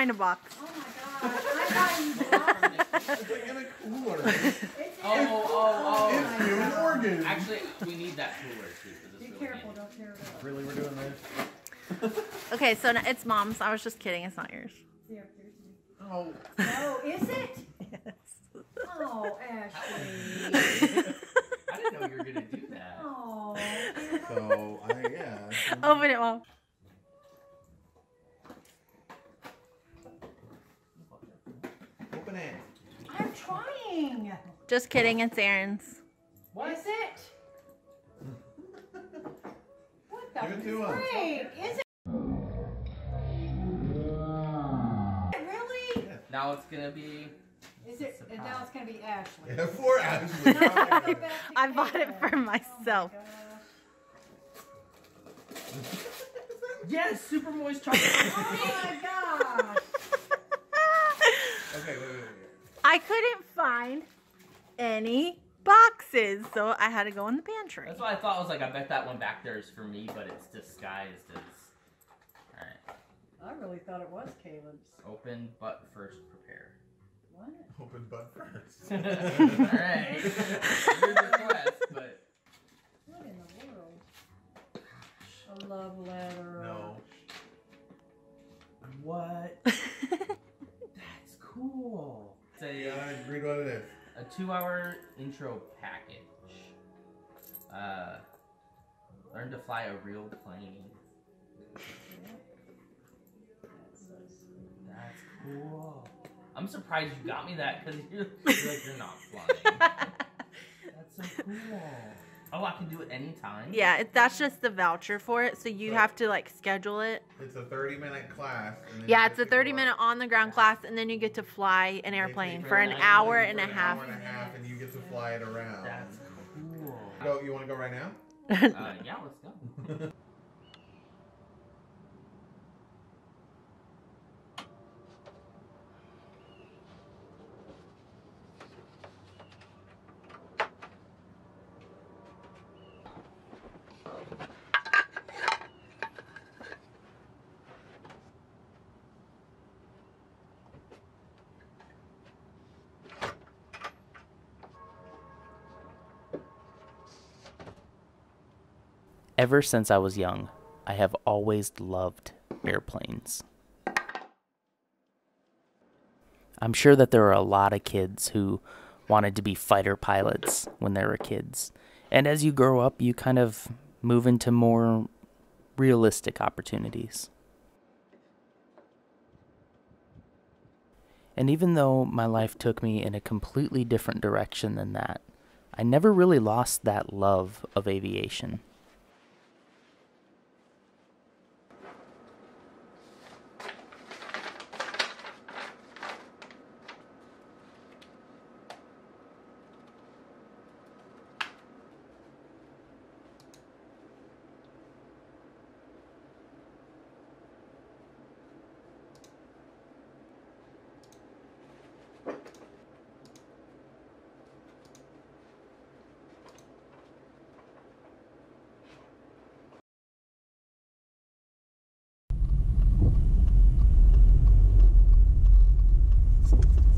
find a box. Oh my gosh, I thought you It's like in a cooler. Oh. It's new in Oregon. Actually, we need that cooler too. Be careful, don't tear it up. Really, we're doing this? Okay, so it's Mom's. I was just kidding. It's not yours. Oh. No, is it? Yes. Oh, Ashley. I didn't know you were gonna do that. Oh. So, yeah. Open it, Mom. Open it. I'm trying. Just kidding. It's Aaron's. What is it? What the Give it to him. freak? Is it? Really? Now it's gonna be. Is it? And now it's gonna be Ashley. Yeah, for Ashley. I bought it for myself. Yes, super moist chocolate. Oh my gosh. Okay, wait. I couldn't find any boxes, so I had to go in the pantry. That's what I thought. I was like, I bet that one back there is for me, but it's disguised as. All right. I really thought it was Caleb's. Open, but first prepare. What? Open butt first. All right. Your request, but. What in the world? A love letter. No. What? That's cool. It's Read what it is. a 2-hour intro package. Learn to fly a real plane. That's cool. I'm surprised you got me that because you're like you're not flying. That's so cool. Oh, I can do it anytime? Yeah, that's just the voucher for it, so you have to like schedule it. It's a 30-minute class. And then Yeah, you it's get a to go 30-minute on-the-ground class, and then you get to fly an airplane take for you an around hour for and a an half. hour and a half, and you get to fly it around. That's cool. Go. You want to go right now? Yeah, let's go. Ever since I was young, I have always loved airplanes. I'm sure that there are a lot of kids who wanted to be fighter pilots when they were kids. And as you grow up, you kind of move into more realistic opportunities. And even though my life took me in a completely different direction than that, I never really lost that love of aviation.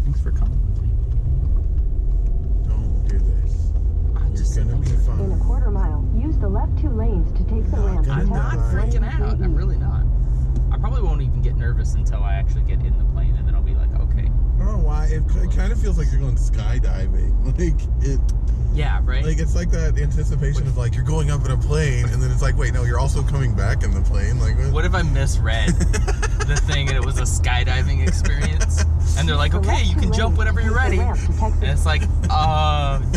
Thanks for coming with me. Don't do this. It's gonna be fun. In a quarter mile, use the left 2 lanes to take the ramp. I'm not freaking out. I'm really not. I probably won't even get nervous until I actually get in the plane, and then I'll be like, okay. I don't know why. It kind of feels like you're going skydiving. Like it. Yeah, right? Like it's like that anticipation of like you're going up in a plane, and then it's like, wait, no, you're also coming back in the plane. Like what if I misread the thing and it was a skydiving experience? And they're like, okay, you can jump whenever you're ready. And it's like,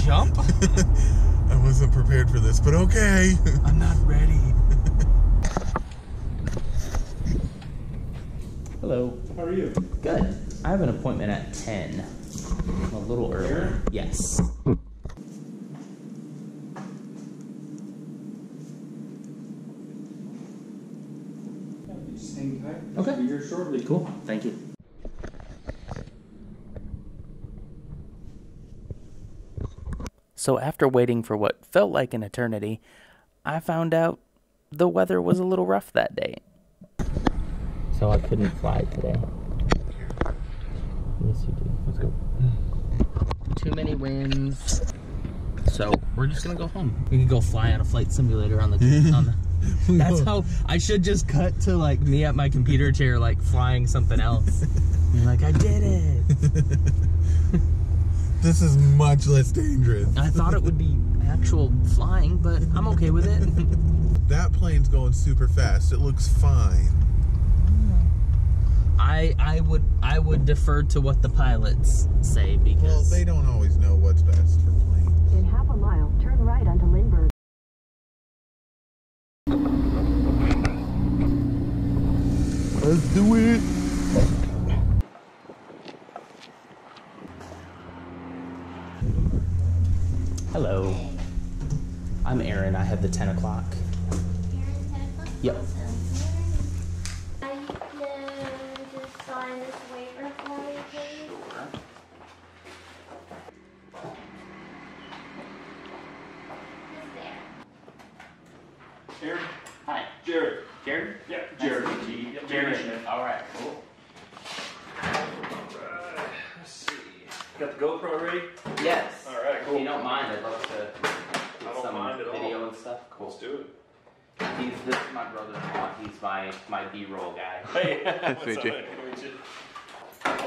jump? I wasn't prepared for this, but okay. I'm not ready. Hello. How are you? Good. I have an appointment at 10. I'm a little early. Here? Yes. Just hang tight. Okay. Be here shortly. Cool. Thank you. So after waiting for what felt like an eternity, I found out the weather was a little rough that day. So I couldn't fly today. winds. So we're just gonna go home. We can go fly on a flight simulator on the. That's how I should just cut to like me at my computer chair, like flying something else. You're like, I did it. This is much less dangerous. I thought it would be actual flying, but I'm okay with it. That plane's going super fast. It looks fine. I would defer to what the pilots say because Well, they don't always know what's best for planes. In half a mile, turn right onto Lindbergh. Let's do it. Hello. I'm Aaron. I have the 10 o'clock. Yep. I can just sign this waiver for me, please. Just there. Aaron? Hi. Jared. Jared? Yeah, Nice Jared. to meet you. Yep, Jared. Schmidt. All right. Cool. Let's see. Got the GoPro ready? Yes. All right, cool. If you don't mind, I'd love to get don't some mind at all. video and stuff. Cool. Let's do it. This is my brother-in-law. He's my B-roll guy. Hey, Nice what's to meet up, you. man? Good to meet you.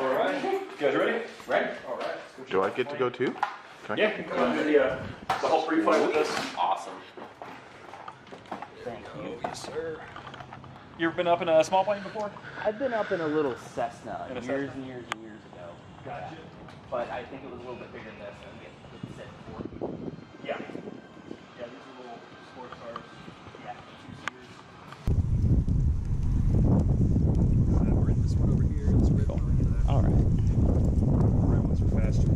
All right. You guys ready? Ready? All right. Do I get to go too? Can I Yeah, you can come do the whole pre-flight with us. Awesome. Thank you. Oh, yes, sir. You ever been up in a small plane before? I've been up in a little Cessna In a years Cessna? and years and years ago. Gotcha. But I think it was a little bit bigger than this. And it said 4 people. Yeah. Yeah, these are little sports cars. Yeah. We're in this one over here. This red one. All right. Red ones are faster.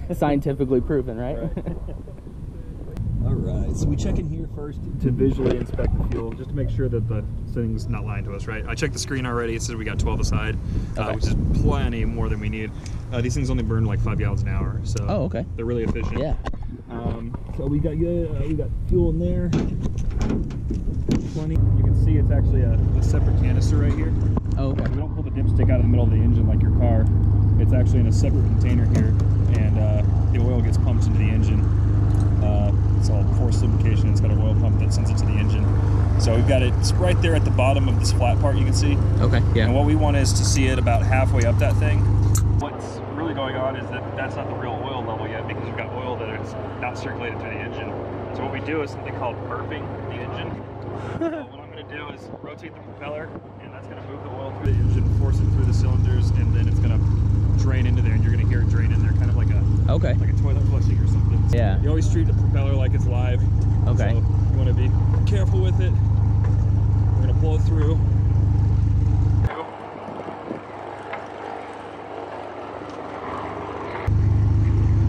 That's scientifically proven, right? All right, so we check in here first to visually inspect the fuel, just to make sure that the thing's not lying to us, right? I checked the screen already. It says we got 12 aside, Okay. which is plenty more than we need. These things only burn like 5 gallons an hour, so Oh, okay. they're really efficient. Yeah. So we got good. We got fuel in there. Plenty. You can see it's actually a separate canister right here. Oh, okay. We don't pull the dipstick out of the middle of the engine like your car. It's actually in a separate container here, and the oil gets pumped into the engine. It's all forced lubrication. It's got an oil pump that sends it to the engine. So we've got it right there at the bottom of this flat part you can see. Okay. Yeah. And what we want is to see it about halfway up that thing. What's really going on is that that's not the real oil level yet because you've got oil that is not circulated through the engine. So what we do is something called burping the engine. So what I'm going to do is rotate the propeller, and that's going to move the oil through the engine, force it through the cylinders, and then it's going to drain into there, and you're going to hear it drain in there, kind of like a toilet flushing or something. So Yeah. you always treat the propeller like it's live. Okay. So you want to be careful with it. We're going to pull it through.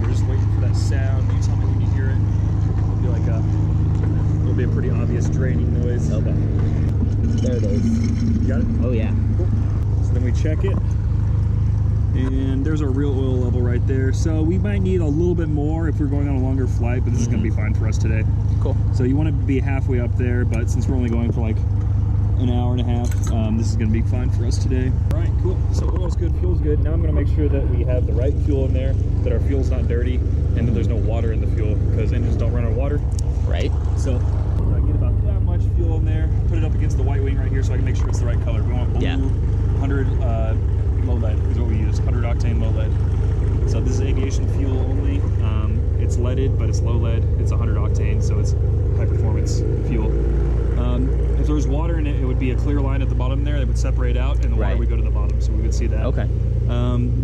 We're just waiting for that sound. You tell me when you hear it. It'll be a pretty obvious draining noise. Okay. There it is. You got it? Oh yeah. Cool. So then we check it. And there's our real oil level right there. So we might need a little bit more if we're going on a longer flight, but this is going to be fine for us today. Cool. So you want to be halfway up there, but since we're only going for like an hour and a half, this is going to be fine for us today. All right, cool. So oil's good, fuel's good. Now I'm going to make sure that we have the right fuel in there, that our fuel's not dirty, and that there's no water in the fuel, because engines don't run on water. Right. So I get about that much fuel in there, put it up against the white wing right here so I can make sure it's the right color. We want blue, Yeah. 100 low lead is what we use, 100 octane low lead. So this is aviation fuel only. It's leaded, but it's low lead. It's 100 octane, so it's high performance fuel. If there was water in it, it would be a clear line at the bottom there that would separate out, and the water Right. would go to the bottom, so we would see that. Okay.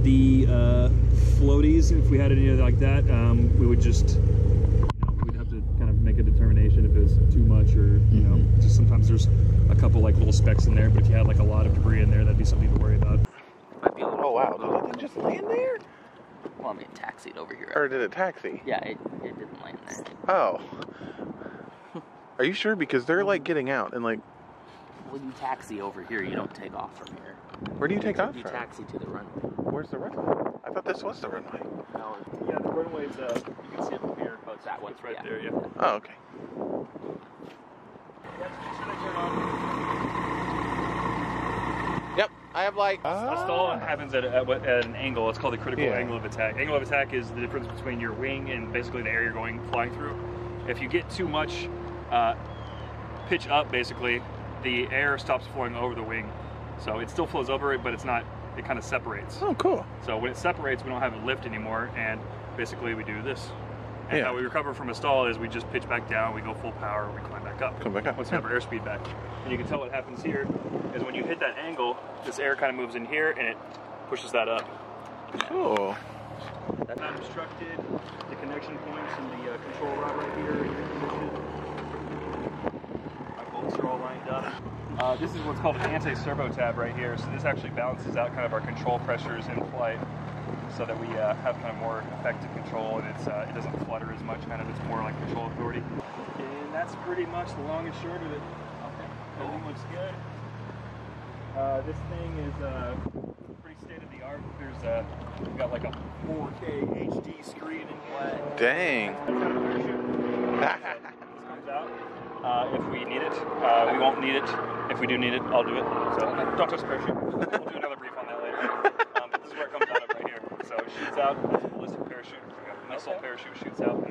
The floaties, if we had any like that, we would just, we'd have to kind of make a determination if it was too much or, just sometimes there's a couple like little specks in there, but if you had like a lot of debris in there, that'd be something to worry about. Might be a little. Oh wow, did that thing just land there? Well, I mean, taxied over here. Or did it taxi? Yeah, it didn't land there. Oh. Are you sure? Because they're like getting out and like, When you taxi over here, you don't take off from here. where do you take off You from? taxi to the runway. Where's the runway? I thought this was the runway. No, Yeah, the runway's, you can see it from here. oh, it's that one. It's right Yeah. there, yeah. Oh, okay. Make sure they turn on. Yep. I have like... A stall happens at an angle. It's called the critical angle of attack. Angle of attack is the difference between your wing and basically the air you're flying through. If you get too much pitch up, basically, the air stops flowing over the wing. So it still flows over it, but it's not, it kind of separates. Oh, cool. So when it separates, we don't have it lift anymore, and basically we do this. And how we recover from a stall is we just pitch back down, we go full power, we climb back up. Come back up. Once we have our airspeed back. And you can tell what happens here is when you hit that angle, this air kind of moves in here and it pushes that up. Cool. That's not obstructed. The connection points and the control rod right here. My bolts are all lined up. This is what's called an anti-servo tab right here. So this actually balances out kind of our control pressures in flight, so that we have kind of more effective control, and it doesn't flutter as much, kind of, it's more like control authority. And that's pretty much the long and short of it. Okay. Everything looks good. This thing is pretty state-of-the-art. We've got like a 4K HD screen in here. Dang. This comes out. If we need it, we won't need it. If we do need it, I'll do it. So don't touch the parachute. We'll do another brief on that later. But this is where it comes out of right here. So it shoots out, it's a ballistic parachute. We got a missile parachute shoots out, and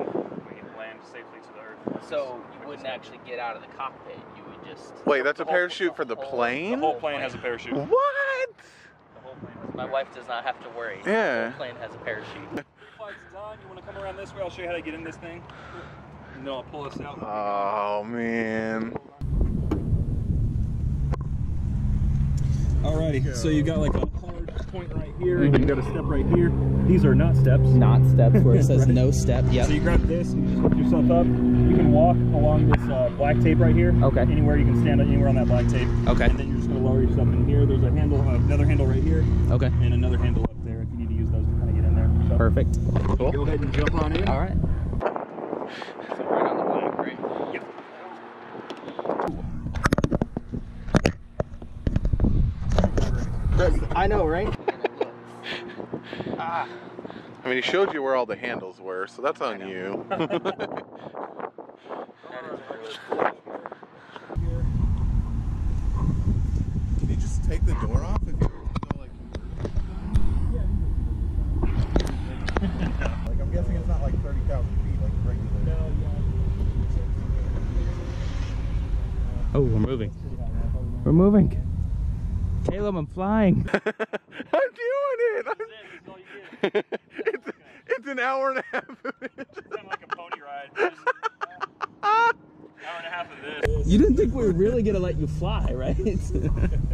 we land safely to the earth. So you wouldn't actually get out of the cockpit. You would just... Wait, that's a parachute for the plane? The whole plane has a parachute. What? The whole plane has a My wife does not have to worry. Yeah. The plane has a parachute. Flight's done. You want to come around this way? I'll show you how to get in this thing. And then I'll pull us out. Oh, man. Alrighty, so you got like a hard point right here, and you got a step right here. These are not steps. Not steps where it says no step. Yep. So you grab this and you just lift yourself up. You can walk along this black tape right here. Okay. Anywhere you can stand anywhere on that black tape. Okay. And then you're just going to lower yourself in here. There's a handle, another handle right here. Okay. And another handle up there if you need to use those to kind of get in there. So Perfect. Cool. go ahead and jump on in. All right. So right on the black, right? Yep. I know, right? I mean, he showed you where all the handles were, so that's on you. Can you just take the door off if you go like... Like, I'm guessing it's not like 30,000 feet like regular. No, Oh, we're moving. We're moving. Caleb, I'm flying. I'm doing it! It's an hour and a half of it. It's kind of like a pony ride. There's hour and a half of this. You didn't think we were really going to let you fly, right?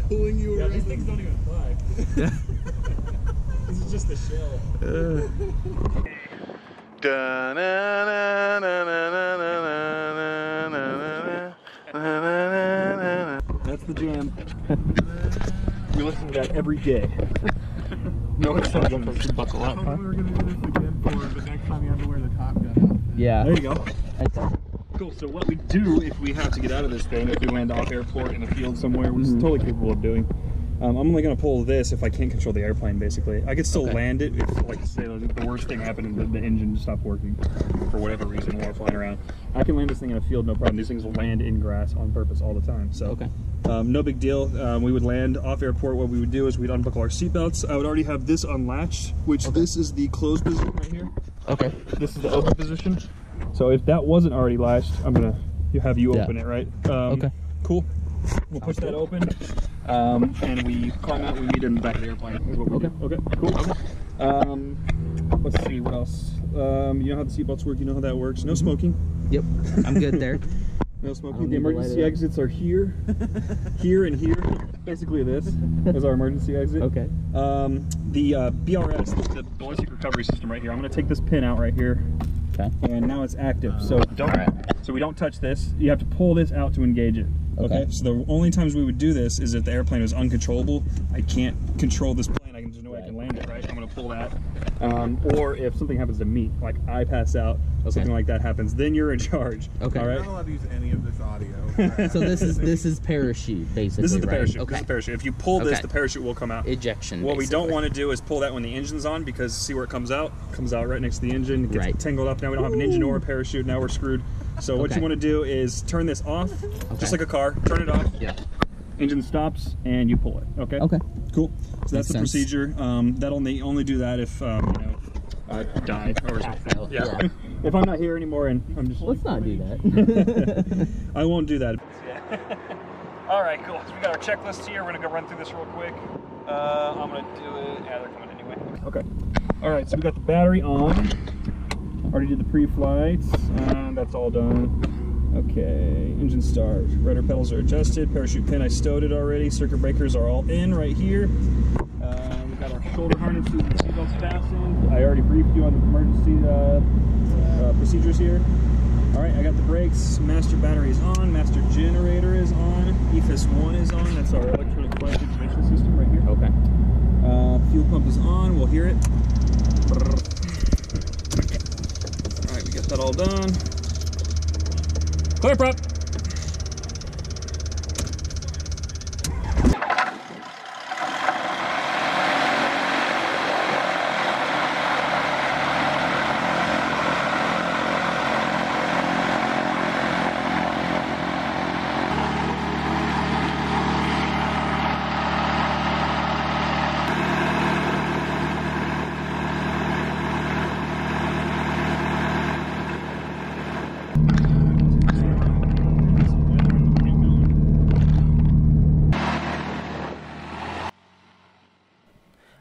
Pulling you around. These things don't even fly. This is just the shell. That's the jam. We listen to that every day. No exceptions. Buckle up, huh? We were going to do this again but next time you have to wear the Top Gun outfit. Yeah. There you go. Cool, so what we do if we have to get out of this thing, if we land off airport in a field somewhere, which is totally capable of doing, I'm only going to pull this if I can't control the airplane, basically. I could still land it if, like, say, the worst thing happened and the engine stopped working for whatever reason while flying around. I can land this thing in a field, no problem. These things will land in grass on purpose all the time. So, no big deal. We would land off airport. What we would do is we'd unbuckle our seatbelts. I would already have this unlatched, which this is the closed position right here. Okay. This is the open position. So if that wasn't already latched, I'm going to have you open it, right? Okay. Cool. We'll push that open, and we climb out. We meet in the back of the airplane. Is what we do. Okay. Cool. Okay. Let's see what else. You know how the seatbelts work. You know how that works. No smoking. Yep. I'm good there. No smoking. The emergency exits are here, here, and here. Basically, this is our emergency exit. Okay. The BRS, the ballistic recovery system, right here. I'm going to take this pin out right here. Okay. And now it's active. So so we don't touch this. You have to pull this out to engage it. Okay. So the only times we would do this is if the airplane was uncontrollable. I can't control this plane. There's no way I can land it, right? I'm going to pull that. Or if something happens to me, like I pass out, something like that happens, then you're in charge. Okay. All right. You're not allowed to use any of this audio. So this is parachute, basically. This is the parachute. Right? Okay. This is the parachute. If you pull this, the parachute will come out. Ejection. What we don't want to do is pull that when the engine's on, because see where it comes out? It comes out right next to the engine. It gets tangled up. Now we don't have an engine or a parachute. Now we're screwed. So what you want to do is turn this off, just like a car. Turn it off. Yeah. engine stops and you pull it. Okay. Okay. Cool. So that's the sense. procedure. That'll only do that if I die or something. Yeah. If I'm not here anymore and I'm just. Let's not do that. I won't do that. Yeah. All right, cool. So we got our checklist here. We're gonna go run through this real quick. I'm gonna do it. Yeah, they're coming anyway. Okay. All right. So we got the battery on. Already did the pre-flights. That's all done. Okay. Engine start. Rudder pedals are adjusted. Parachute pin, I stowed it already. Circuit breakers are all in right here. We got our shoulder harnesses and seatbelts fastened. I already briefed you on the emergency procedures here. All right, I got the brakes. Master battery is on. Master generator is on. EFIS 1 is on. That's our electronic flight information system right here. Okay. Fuel pump is on. We'll hear it. All right, we got that all done. Clear prop.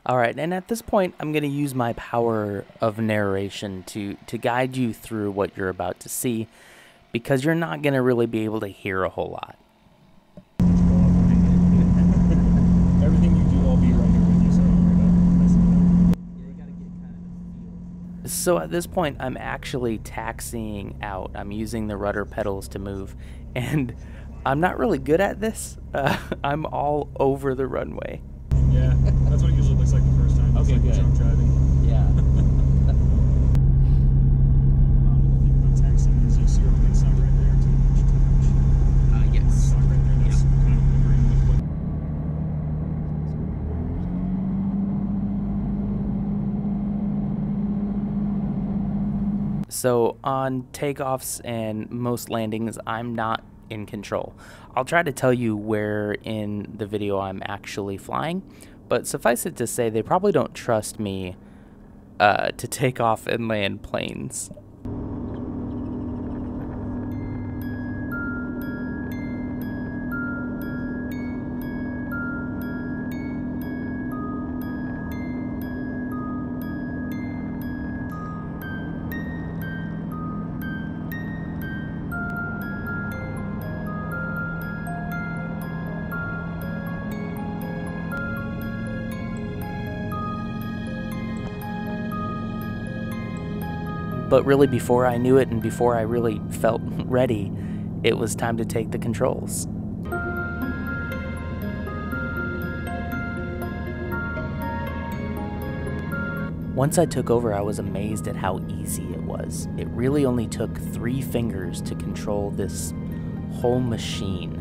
All right, and at this point, I'm going to use my power of narration to guide you through what you're about to see, because you're not going to really be able to hear a whole lot. Everything you do, I'll be right here with you, so don't worry about it. So at this point, I'm actually taxiing out. I'm using the rudder pedals to move, and I'm not really good at this. I'm all over the runway. Yeah, that's what it usually looks like the first time. It's Okay, like good. jump driving. Yeah. The whole thing about taxiing is you see your big sign right there. Too much. Yes. Sign right there. That's kind of agreeing with what. So on takeoffs and most landings, I'm not in control. I'll try to tell you where in the video I'm actually flying, but suffice it to say they probably don't trust me to take off and land planes. But really, before I knew it and before I really felt ready, it was time to take the controls. Once I took over, I was amazed at how easy it was. It really only took 3 fingers to control this whole machine.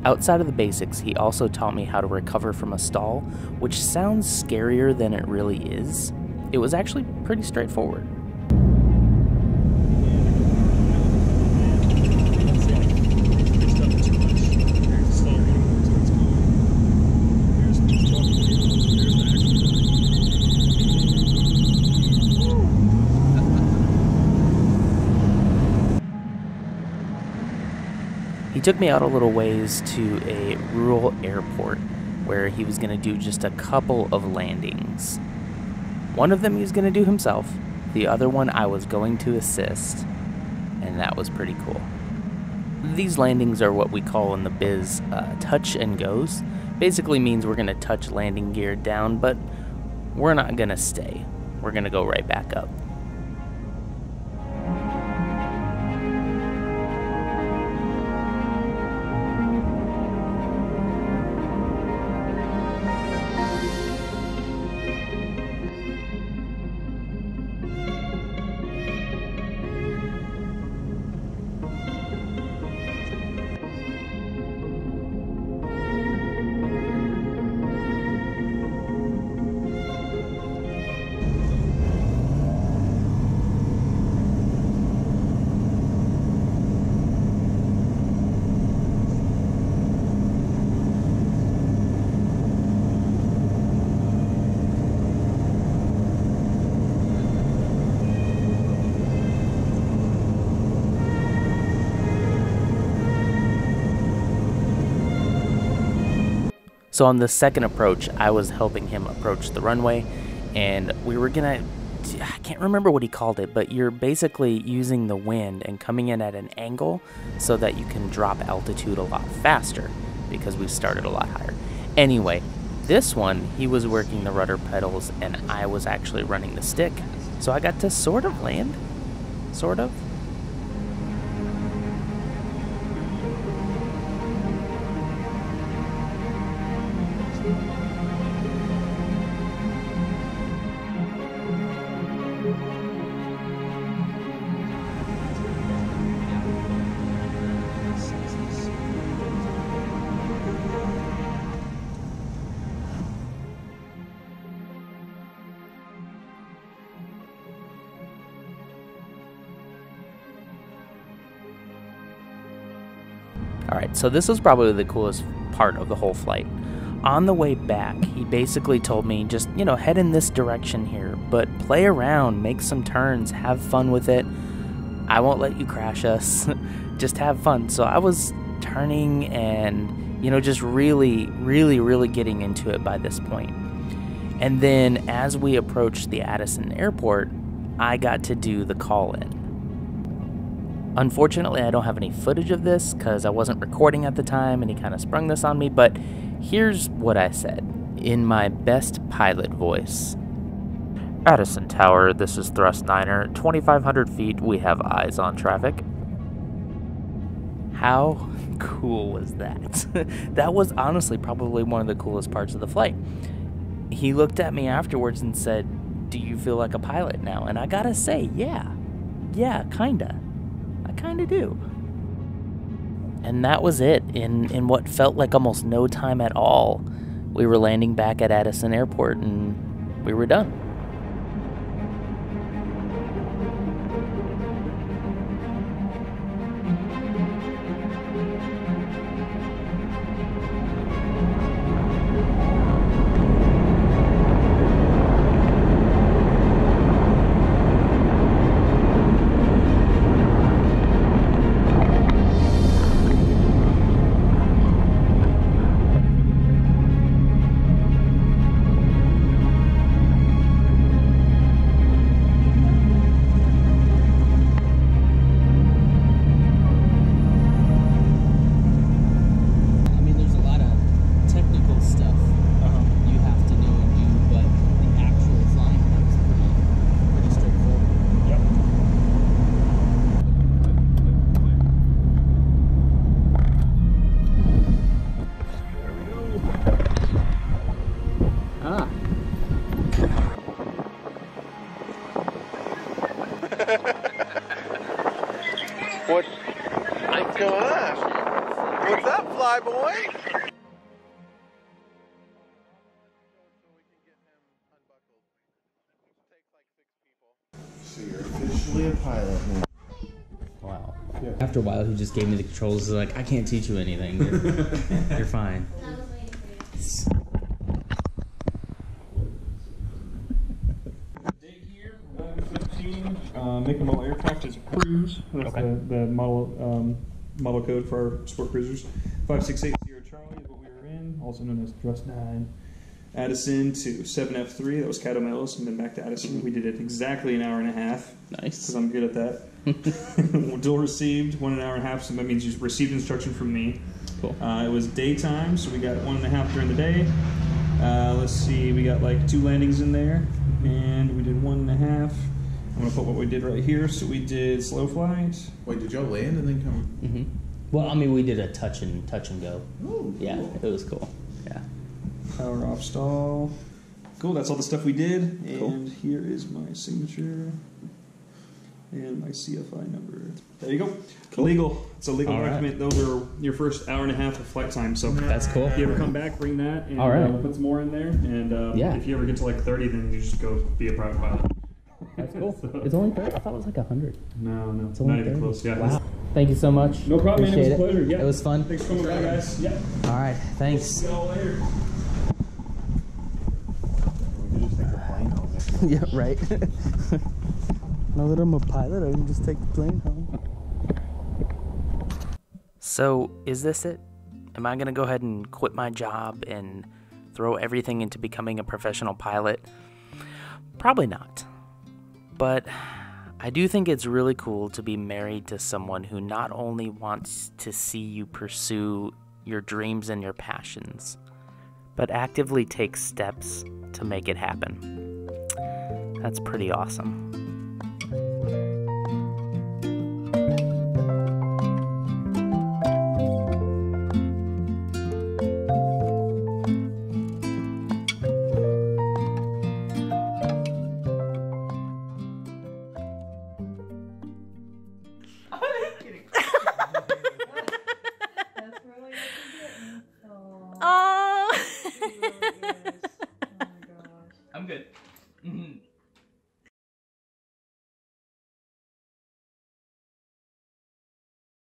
Outside of the basics, he also taught me how to recover from a stall, which sounds scarier than it really is. It was actually pretty straightforward. He took me out a little ways to a rural airport where he was going to do just a couple of landings. One of them he was going to do himself, the other one I was going to assist. and that was pretty cool. These landings are what we call in the biz touch and goes. Basically means we're going to touch landing gear down, but we're not going to stay. We're going to go right back up. So on the second approach, I was helping him approach the runway, and we were gonna, I can't remember what he called it, but you're basically using the wind and coming in at an angle so that you can drop altitude a lot faster because we started a lot higher. Anyway, this one, he was working the rudder pedals and I was actually running the stick. So I got to sort of land, sort of. Alright, so this was probably the coolest part of the whole flight. On the way back, he basically told me, just, you know, head in this direction here, but play around, make some turns, have fun with it. I won't let you crash us. Just have fun. So I was turning and, you know, just really getting into it by this point. And then as we approached the Addison airport, I got to do the call-in. Unfortunately, I don't have any footage of this because I wasn't recording at the time and he kind of sprung this on me, but here's what I said in my best pilot voice. Addison Tower, this is Thrust 9er, 2,500 feet, we have eyes on traffic. How cool was that? That was honestly probably one of the coolest parts of the flight. He looked at me afterwards and said, "Do you feel like a pilot now?" And I gotta say, yeah, kinda. I kinda do. And that was it. In what felt like almost no time at all, we were landing back at Addison Airport and we were done. What's going on? What's up, fly boy? So you're officially a pilot now. Wow. Yeah. After a while, he just gave me the controls. He's like, I can't teach you anything. You're fine. Date here, 1115. Make and model aircraft is Cruise. That's Okay. the model code for our sport cruisers. 5680 Charlie is what we were in, also known as Thrust 9. Addison to 7F3. That was Catomelos, and then back to Addison. We did it exactly an hour and a half. Nice. Because I'm good at that. Dual received, 1.5 hours, so that means you received instruction from me. Cool. It was daytime, so we got 1.5 during the day. Let's see, we got like 2 landings in there, and we did 1.5. I'm gonna put what we did right here. So we did slow flight. Wait, did y'all land and then come? Mm-hmm. Well, I mean, we did a touch and go. Oh, Yeah, cool. it was cool. Yeah. Power off stall. Cool, that's all the stuff we did. Cool. And here is my signature and my CFI number. There you go. Legal. It's a legal All right. document. Those are your first 1.5 hours of flight time. So That's cool. if you ever come back, bring that, and All right. we'll put some more in there. And Yeah. if you ever get to like 30, then you just go be a private pilot. That's cool. So- It's only 30. I thought it was like 100. No, It's not only even 30. close. Yeah. Wow. Thank you so much. No problem, man. It was a Appreciate pleasure. Yeah. It was fun. Thanks for coming by, guys. Yeah. All right. Thanks. See y'all later. We could just take the plane home. Yeah, right. Now that I'm a pilot, I can just take the plane home. So, is this it? Am I going to go ahead and quit my job and throw everything into becoming a professional pilot? Probably not. But I do think it's really cool to be married to someone who not only wants to see you pursue your dreams and your passions, but actively takes steps to make it happen. That's pretty awesome. That's really what you're getting. Oh. He really is. Oh my gosh. I'm good.